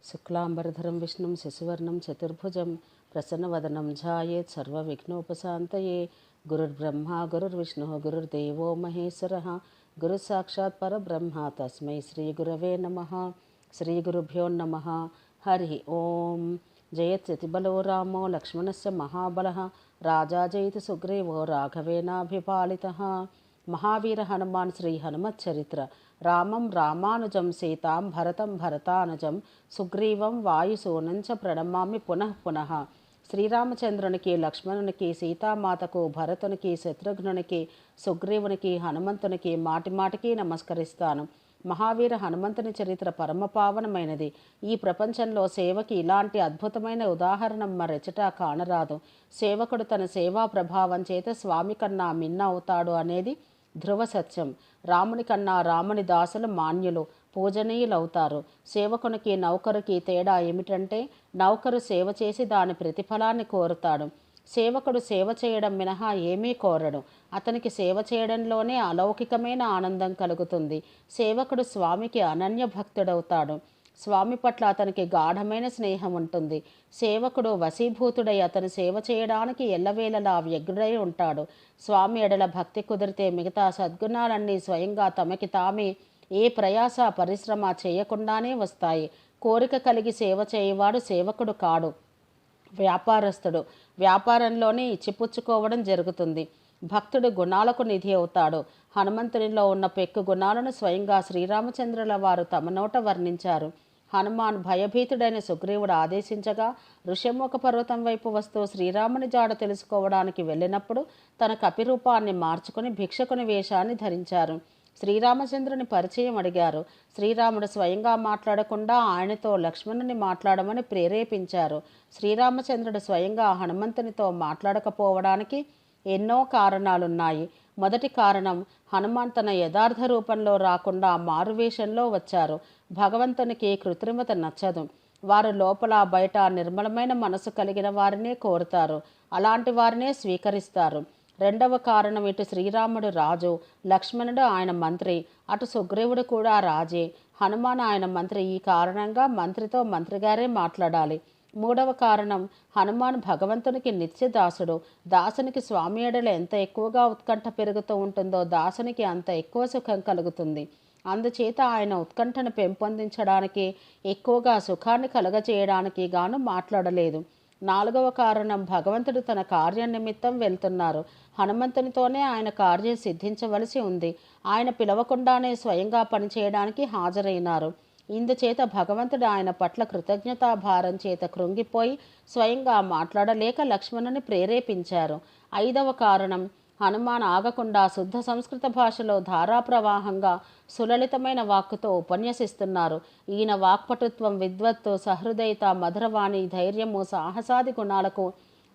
శుక్లాంబరధరం విష్ణుం శశివర్ణం చతుర్భుజం ప్రసన్నవదనం ఝాయేత్ సర్వవిఘ్నోపశాంతయే. గురుర్బ్రహ్మ గురుర్విష్ణు గురుర్దేవో మహేశ్వర గురు సాక్షాత్ పరబ్రహ్మ తస్మై శ్రీ గురవే నమః. శ్రీ గురుభ్యో నమః. హరి ఓం. జయత్యతిబలో రామో లక్ష్మణస్య మహాబలః రాజా జయితి సుగ్రీవో రాఘవేనాభిపాలితః. మహావీర హనుమాన్ శ్రీ హనుమచ్చరిత్ర. రామం రామానుజం సీతాం భరతం భరతానుజం సుగ్రీవం వాయుసూనంచ ప్రణమామి పునః పునః. శ్రీరామచంద్రునికి, లక్ష్మణునికి, సీతామాతకు, భరతునికి, శత్రుఘ్నునికి, సుగ్రీవునికి, హనుమంతునికి మాటిమాటికి నమస్కరిస్తాను. మహావీర హనుమంతుని చరిత్ర పరమపావనమైనది. ఈ ప్రపంచంలో సేవకి ఇలాంటి అద్భుతమైన ఉదాహరణ మరెచట కానరాదు. సేవకుడు తన సేవా ప్రభావం చేత స్వామి కన్నా మిన్న అవుతాడు అనేది ధ్రువ సత్యం. రాముని కన్నా రాముని దాసులు మాన్యులు, పూజనీయులవుతారు. సేవకునికి నౌకరుకి తేడా ఏమిటంటే, నౌకరు సేవ చేసి దాని ప్రతిఫలాన్ని కోరుతాడు. సేవకుడు సేవ చేయడం మినహా ఏమీ కోరడు. అతనికి సేవ చేయడంలోనే అలౌకికమైన ఆనందం కలుగుతుంది. సేవకుడు స్వామికి అనన్య భక్తుడవుతాడు. స్వామి పట్ల అతనికి గాఢమైన స్నేహం ఉంటుంది. సేవకుడు వశీభూతుడై అతను సేవ చేయడానికి ఎల్లవేళలా వ్యగ్రుడై ఉంటాడు. స్వామి ఎడల భక్తి కుదిరితే మిగతా సద్గుణాలన్నీ స్వయంగా తమకి తామే ఏ ప్రయాస పరిశ్రమ చేయకుండానే వస్తాయి. కోరిక కలిగి సేవ చేయవాడు సేవకుడు కాడు, వ్యాపారస్తుడు. వ్యాపారంలోనే ఇచ్చిపుచ్చుకోవడం జరుగుతుంది. భక్తుడు గుణాలకు నిధి అవుతాడు. హనుమంతునిలో ఉన్న పెక్కు గుణాలను స్వయంగా శ్రీరామచంద్రుల వారు తమ నోట వర్ణించారు. హనుమాన్ భయభీతుడైన సుగ్రీవుడు ఆదేశించగా ఋష్యముఖ పర్వతం వైపు వస్తూ శ్రీరాముని జాడ తెలుసుకోవడానికి వెళ్ళినప్పుడు తన కపిరూపాన్ని మార్చుకుని భిక్షకుని వేషాన్ని ధరించారు. శ్రీరామచంద్రుని పరిచయం అడిగారు. శ్రీరాముడు స్వయంగా మాట్లాడకుండా ఆయనతో లక్ష్మణుని మాట్లాడమని ప్రేరేపించారు. శ్రీరామచంద్రుడు స్వయంగా హనుమంతునితో మాట్లాడకపోవడానికి ఎన్నో కారణాలున్నాయి. మొదటి కారణం, హనుమాన్ తన యథార్థ రూపంలో రాకుండా మారువేషంలో వచ్చారు. భగవంతునికి కృత్రిమత నచ్చదు. వారు లోపల బయట నిర్మలమైన మనసు కలిగిన వారినే కోరుతారు. అలాంటి వారినే స్వీకరిస్తారు. రెండవ కారణం, ఇటు శ్రీరాముడు రాజు, లక్ష్మణుడు ఆయన మంత్రి, అటు సుగ్రీవుడు కూడా రాజే, హనుమాన్ ఆయన మంత్రి. ఈ కారణంగా మంత్రితో మంత్రిగారే మాట్లాడాలి. మూడవ కారణం, హనుమాన్ భగవంతునికి నిత్యదాసుడు. దాసునికి స్వామి ఎడల ఎంత ఎక్కువగా ఉత్కంఠ పెరుగుతూ ఉంటుందో దాసునికి అంత ఎక్కువ సుఖం కలుగుతుంది. అందుచేత ఆయన ఉత్కంఠను పెంపొందించడానికి, ఎక్కువగా సుఖాన్ని కలుగజేయడానికి గాను మాట్లాడలేదు. నాలుగవ కారణం, భగవంతుడు తన కార్యం నిమిత్తం వెళ్తున్నారు. హనుమంతునితోనే ఆయన కార్యం సిద్ధించవలసి ఉంది. ఆయన పిలవకుండానే స్వయంగా పనిచేయడానికి హాజరైనారు. ఇందుచేత భగవంతుడు ఆయన పట్ల కృతజ్ఞతాభారం చేత కృంగిపోయి స్వయంగా మాట్లాడలేక లక్ష్మణుని ప్రేరేపించారు. ఐదవ కారణం, హనుమాన్ ఆగకుండా శుద్ధ సంస్కృత భాషలో ధారాప్రవాహంగా సులలితమైన వాక్కుతో ఉపన్యసిస్తున్నారు. ఈయన వాక్పటుత్వం, విద్వత్తు, సహృదయత, మధురవాణి, ధైర్యము, సాహసాది గుణాలకు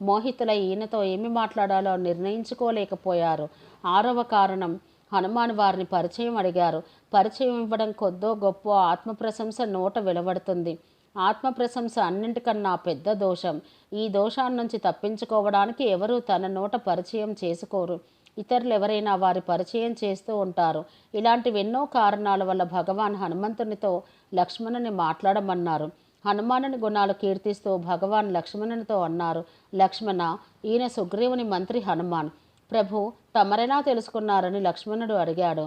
మోహితులై ఈయనతో ఏమి మాట్లాడాలో నిర్ణయించుకోలేకపోయారు. ఆరవ కారణం, హనుమాన్ వారిని పరిచయం అడిగారు. పరిచయం ఇవ్వడం కొద్దో గొప్ప ఆత్మప్రశంస నోట వెలువడుతుంది. ఆత్మప్రశంస అన్నింటికన్నా పెద్ద దోషం. ఈ దోషాన్ని నుంచి తప్పించుకోవడానికి ఎవరూ తన నోట పరిచయం చేసుకోరు. ఇతరులు ఎవరైనా వారి పరిచయం చేస్తూ ఉంటారు. ఇలాంటివెన్నో కారణాల వల్ల భగవాన్ హనుమంతునితో లక్ష్మణుని మాట్లాడమన్నారు. హనుమానుని గుణాలు కీర్తిస్తూ భగవాన్ లక్ష్మణునితో అన్నారు, లక్ష్మణ, ఈయన సుగ్రీవుని మంత్రి హనుమాన్. ప్రభు, తమరెలా తెలుసుకున్నారని లక్ష్మణుడు అడిగాడు.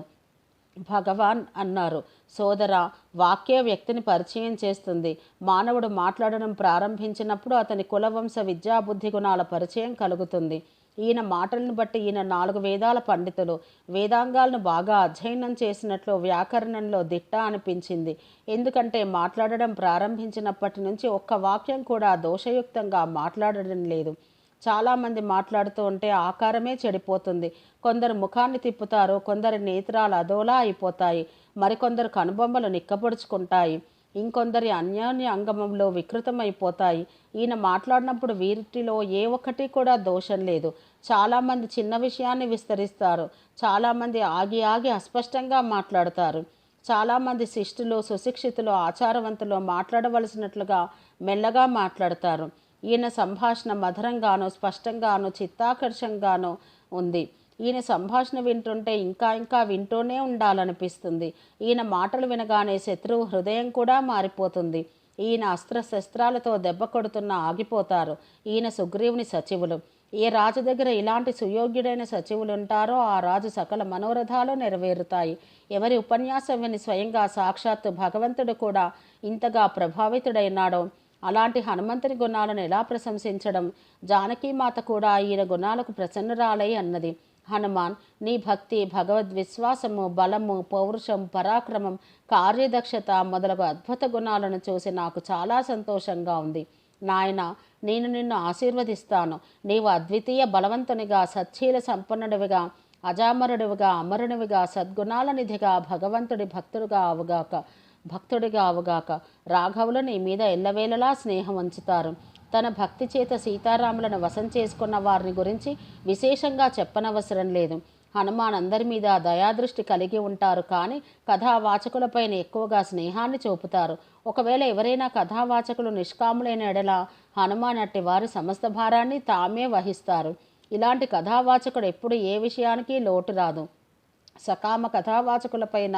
భగవాన్ అన్నారు, సోదరా, వాక్య వ్యక్తిని పరిచయం చేస్తుంది. మానవుడు మాట్లాడడం ప్రారంభించినప్పుడు అతని కులవంశ విద్యాబుద్ధి గుణాల పరిచయం కలుగుతుంది. ఈయన మాటలను బట్టి ఈయన 4 వేదాల పండితులు. వేదాంగాలను బాగా అధ్యయనం చేసినట్లు వ్యాకరణంలో దిట్ట అనిపించింది. ఎందుకంటే మాట్లాడడం ప్రారంభించినప్పటి నుంచి ఒక్క వాక్యం కూడా దోషయుక్తంగా మాట్లాడడం లేదు. చాలామంది మాట్లాడుతూ ఉంటే ఆకారమే చెడిపోతుంది. కొందరు ముఖాన్ని తిప్పుతారు, కొందరి నేత్రాలు అదోలా అయిపోతాయి, మరికొందరు కనుబొమ్మలు నిక్కపొడుచుకుంటాయి, ఇంకొందరి అన్యోన్య అంగమంలో వికృతమైపోతాయి. ఈయన మాట్లాడినప్పుడు వీటిలో ఏ ఒక్కటి కూడా దోషం లేదు. చాలామంది చిన్న విషయాన్ని విస్తరిస్తారు. చాలామంది ఆగి ఆగి అస్పష్టంగా మాట్లాడతారు. చాలామంది శిష్టులు, సుశిక్షితులు, ఆచారవంతులు మాట్లాడవలసినట్లుగా మెల్లగా మాట్లాడతారు. ఈయన సంభాషణ మధురంగానో, స్పష్టంగానో, చిత్తాకర్షంగానో ఉంది. ఈయన సంభాషణ వింటుంటే ఇంకా ఇంకా వింటూనే ఉండాలనిపిస్తుంది. ఈయన మాటలు వినగానే శత్రువు హృదయం కూడా మారిపోతుంది. ఈయన అస్త్రశస్త్రాలతో దెబ్బ కొడుతున్న ఆగిపోతారు. ఈయన సుగ్రీవుని సచివులు. ఏ రాజు దగ్గర ఇలాంటి సుయోగ్యుడైన సచివులు ఉంటారో ఆ రాజు సకల మనోరథాలు నెరవేరుతాయి. ఎవరి ఉపన్యాసం విని స్వయంగా సాక్షాత్తు భగవంతుడు కూడా ఇంతగా ప్రభావితుడైనాడో అలాంటి హనుమంతుని గుణాలను ఎలా ప్రశంసించడం. జానకీమాత కూడా ఈయన గుణాలకు ప్రసన్నురాలై అన్నది, హనుమాన్, నీ భక్తి, భగవద్విశ్వాసము, బలము, పౌరుషం, పరాక్రమం, కార్యదక్షత మొదలగు అద్భుత గుణాలను చూసి నాకు చాలా సంతోషంగా ఉంది. నాయన, నేను నిన్ను ఆశీర్వదిస్తాను. నీవు అద్వితీయ బలవంతునిగా, సచ్చీల సంపన్నుడివిగా, అజామరుడివిగా, అమరునివిగా, సద్గుణాల నిధిగా, భగవంతుడి భక్తుడిగా అవుగాక. రాఘవులు నీ మీద ఎల్లవేళలా స్నేహం ఉంచుతారు. తన భక్తి చేత సీతారాములను వశం చేసుకున్న వారిని గురించి విశేషంగా చెప్పనవసరం లేదు. హనుమాన్ అందరి మీద దయాదృష్టి కలిగి ఉంటారు, కానీ కథావాచకులపైన ఎక్కువగా స్నేహాన్ని చూపుతారు. ఒకవేళ ఎవరైనా కథావాచకులు నిష్కాములైన ఎడల హనుమాన్ అట్టి వారి సమస్త భారాన్ని తామే వహిస్తారు. ఇలాంటి కథావాచకుడు ఎప్పుడు ఏ విషయానికి లోటు రాదు. సకామ కథావాచకులపైన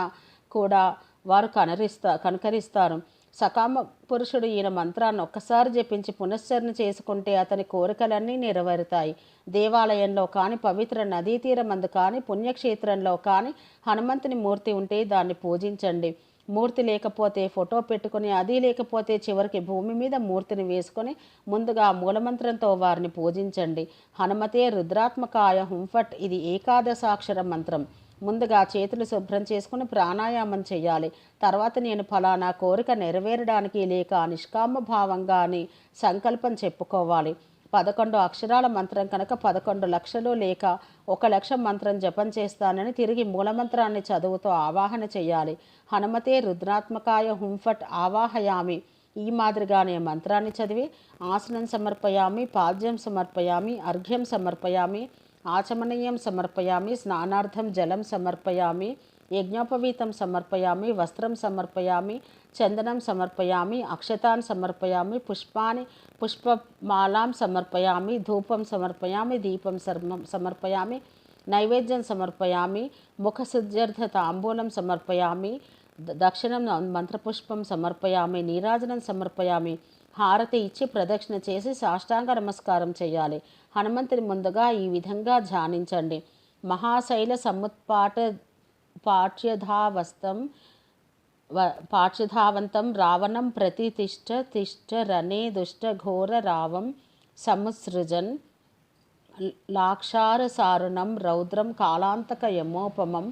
కూడా వారు కనుకరిస్తారు. సకామ పురుషుడు ఈయన మంత్రాన్ని ఒక్కసారి జపించి పునశ్చరణ చేసుకుంటే అతని కోరికలన్నీ నెరవేరుతాయి. దేవాలయంలో కానీ, పవిత్ర నదీ తీరమందు కానీ, పుణ్యక్షేత్రంలో కానీ హనుమంతుని మూర్తి ఉంటే దాన్ని పూజించండి. మూర్తి లేకపోతే ఫోటో పెట్టుకుని, అది లేకపోతే చివరికి భూమి మీద మూర్తిని వేసుకొని ముందుగా మూలమంత్రంతో వారిని పూజించండి. హనుమతే రుద్రాత్మకాయ హుంఫట్ ఇది ఏకాదశాక్షర మంత్రం. ముందుగా చేతులు శుభ్రం చేసుకుని ప్రాణాయామం చేయాలి. తర్వాత నేను ఫలానా కోరిక నెరవేరడానికి లేక నిష్కామ భావంగా అని సంకల్పం చెప్పుకోవాలి. 11 అక్షరాల మంత్రం కనుక 11 లక్షలు లేక 1,00,000 మంత్రం జపం చేస్తానని తిరిగి మూలమంత్రాన్ని చదువుతూ ఆవాహన చేయాలి. హనుమతే రుద్రాత్మకాయ హుంఫట్ ఆవాహయామి. ఈ మాదిరిగానే మంత్రాన్ని చదివి ఆసనం సమర్పయామి, పాద్యం సమర్పయామి, అర్ఘ్యం సమర్పయామి, ఆచమనీయం సమర్పయామి, స్నానార్థం జలం సమర్పయామి, యజ్ఞోపవీతం సమర్పయామి, వస్త్రం సమర్పయామి, చందనం సమర్పయామి, అక్షతాన్ సమర్పయామి, పుష్పమాలాం సమర్పయామి, ధూపం సమర్పయామి, దీపం సమర్పయామి, నైవేద్యం సమర్పయామి, ముఖశుద్ధ్యర్థ తాంబూలం సమర్పయామి, దక్షిణం మంత్రపుష్పం సమర్పయామి, నీరాజనం సమర్పయామి. హారతి ఇచ్చి ప్రదక్షిణ చేసి సాష్టాంగ నమస్కారం చేయాలి. హనుమంతుని ముందుగా ఈ విధంగా ధ్యానించండి. మహాశైల పాఠ్యధావంతం రావణం తిష్ట రణే దుష్ట ఘోర రావం సముసృజన్ లాక్షారసారుణం రౌద్రం కాళాంతక యమోపమం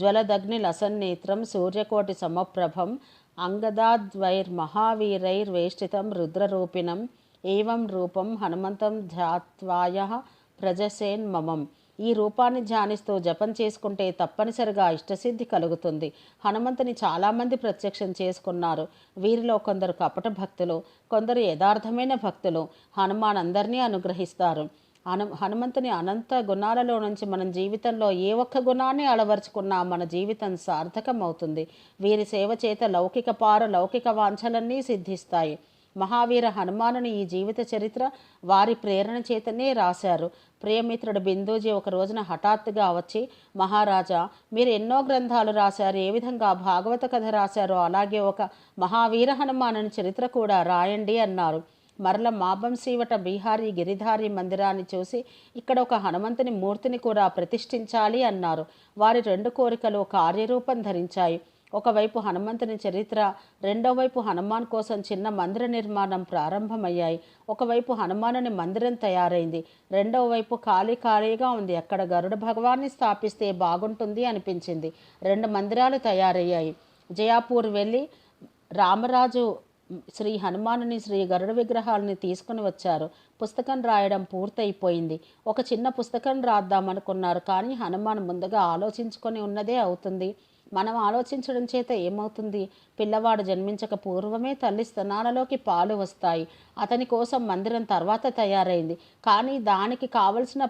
జ్వలదగ్ని లసన్నేత్రం సూర్యకోటి సమప్రభం అంగదాద్వైర్మహావీరైర్వేష్టితం రుద్రరూపిణం ఏవం రూపం హనుమంతం ధ్యాత్వాయ ప్రజసేన్మమం. ఈ రూపాన్ని ధ్యానిస్తూ జపం చేసుకుంటే తప్పనిసరిగా ఇష్టసిద్ధి కలుగుతుంది. హనుమంతుని చాలామంది ప్రత్యక్షం చేసుకున్నారు. వీరిలో కొందరు కపట భక్తులు, కొందరు యథార్థమైన భక్తులు. హనుమాన్ అందరినీ అనుగ్రహిస్తారు. హనుమంతుని అనంత గుణాలలో నుంచి మనం జీవితంలో ఏ ఒక్క గుణాన్ని అలవర్చుకున్నా మన జీవితం సార్థకమవుతుంది. వీరి సేవ చేత లౌకిక వాంఛలన్నీ సిద్ధిస్తాయి. మహావీర హనుమానుని ఈ జీవిత చరిత్ర వారి ప్రేరణ చేతనే రాశారు. ప్రియమిత్రుడు బిందూజీ ఒక రోజున హఠాత్తుగా వచ్చి, మహారాజా, మీరు ఎన్నో గ్రంథాలు రాశారు, ఏ విధంగా భాగవత కథ రాశారో అలాగే ఒక మహావీర హనుమానుని చరిత్ర కూడా రాయండి అన్నారు. మరల మాబంశీవట బీహారీ గిరిధారి మందిరాన్ని చూసి ఇక్కడ ఒక హనుమంతుని మూర్తిని కూడా ప్రతిష్ఠించాలి అన్నారు. వారి 2 కోరికలు కార్యరూపం ధరించాయి. ఒకవైపు హనుమంతుని చరిత్ర, రెండో వైపు హనుమాన్ కోసం చిన్న మందిర నిర్మాణం ప్రారంభమయ్యాయి. ఒకవైపు హనుమానుని మందిరం తయారైంది, రెండో వైపు ఖాళీగా ఉంది. అక్కడ గరుడ భగవాన్ని స్థాపిస్తే బాగుంటుంది అనిపించింది. 2 మందిరాలు తయారయ్యాయి. జయాపూర్ వెళ్ళి రామరాజు శ్రీ హనుమానుని, శ్రీ గరుడ విగ్రహాలని తీసుకుని వచ్చారు. పుస్తకం రాయడం పూర్తయిపోయింది. ఒక చిన్న పుస్తకం రాద్దామనుకున్నారు, కానీ హనుమాన్ ముందుగా ఆలోచించుకొని ఉన్నదే అవుతుంది. మనం ఆలోచించడం చేత ఏమవుతుంది? పిల్లవాడు జన్మించక పూర్వమే తల్లి స్తనాలలోకి పాలు వస్తాయి. అతని కోసం మందిరం తర్వాత తయారైంది, కానీ దానికి కావలసిన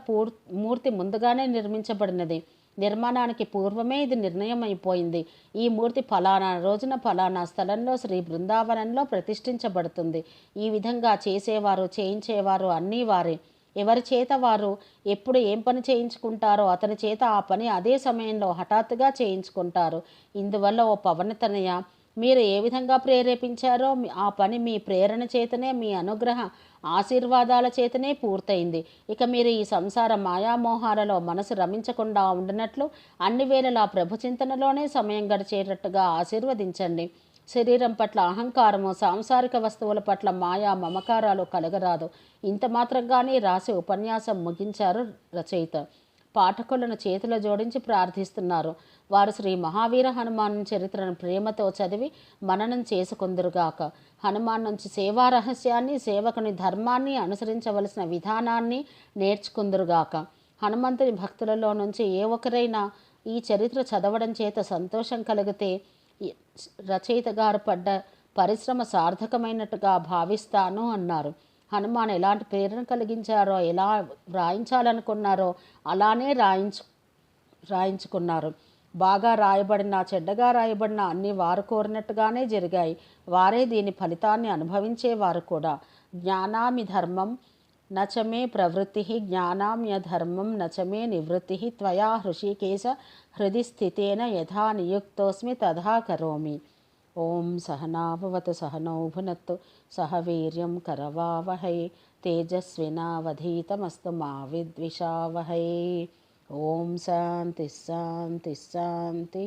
మూర్తి ముందుగానే నిర్మించబడినది. నిర్మాణానికి పూర్వమే ఇది నిర్ణయం అయిపోయింది. ఈ మూర్తి ఫలానా రోజున ఫలానా స్థలంలో శ్రీ బృందావనంలో ప్రతిష్ఠించబడుతుంది. ఈ విధంగా చేసేవారు, చేయించేవారు అన్నీ వారే. ఎవరి చేత వారు ఎప్పుడు ఏం పని చేయించుకుంటారో అతని చేత ఆ పని అదే సమయంలో హఠాత్తుగా చేయించుకుంటారు. ఇందువల్ల ఓ పవనతనయ, మీరు ఏ విధంగా ప్రేరేపించారో ఆ పని మీ ప్రేరణ చేతనే, మీ అనుగ్రహ ఆశీర్వాదాల చేతనే పూర్తయింది. ఇక మీరు ఈ సంసార మాయామోహాలలో మనసు రమించకుండా ఉండినట్లు అన్ని వేళలా ప్రభు చింతనలోనే సమయం గడిచేటట్టుగా ఆశీర్వదించండి. శరీరం పట్ల అహంకారము, సాంసారిక వస్తువుల పట్ల మాయా మమకారాలు కలగరాదు. ఇంత మాత్రంగానే రాసి ఉపన్యాసం ముగించారు రచయిత. పాఠకులను చేతులు జోడించి ప్రార్థిస్తున్నారు. వారు శ్రీ మహావీర హనుమాన్ చరిత్రను ప్రేమతో చదివి మననం చేసుకుందురుగాక. హనుమాన్ నుంచి సేవా రహస్యాన్ని, సేవకుని ధర్మాన్ని, అనుసరించవలసిన విధానాన్ని నేర్చుకుందురుగాక. హనుమంతుని భక్తులలో నుంచి ఏ ఒక్కరైనా ఈ చరిత్ర చదవడం చేత సంతోషం కలిగితే రచయిత గారు పడ్డ పరిశ్రమ సార్థకమైనట్టుగా భావిస్తాను అన్నారు. హనుమాన్ ఎలాంటి ప్రేరణ కలిగించారో, ఎలా వ్రాయించాలనుకున్నారో అలానే రాయించుకున్నారు. బాగా రాయబడిన, చెడ్డగా రాయబడిన అన్నీ వారు కోరినట్టుగానే జరిగాయి. వారే దీని ఫలితాన్ని అనుభవించేవారు కూడా. జ్ఞానామి ధర్మం నచమే ప్రవృత్తి, జ్ఞానామ్య ధర్మం నచమే నివృత్తి, త్వయా హృషికేశ హృది స్థితేన యథా నియుక్తోస్మి తథా కరోమి. ఓం సహనాభవతు సహనౌ భునత్తు సహ వీర్యం కరవావహై తేజస్వినావధీతమస్తు మా విద్విషావహై. ఓం శాంతి శాంతి శాంతి.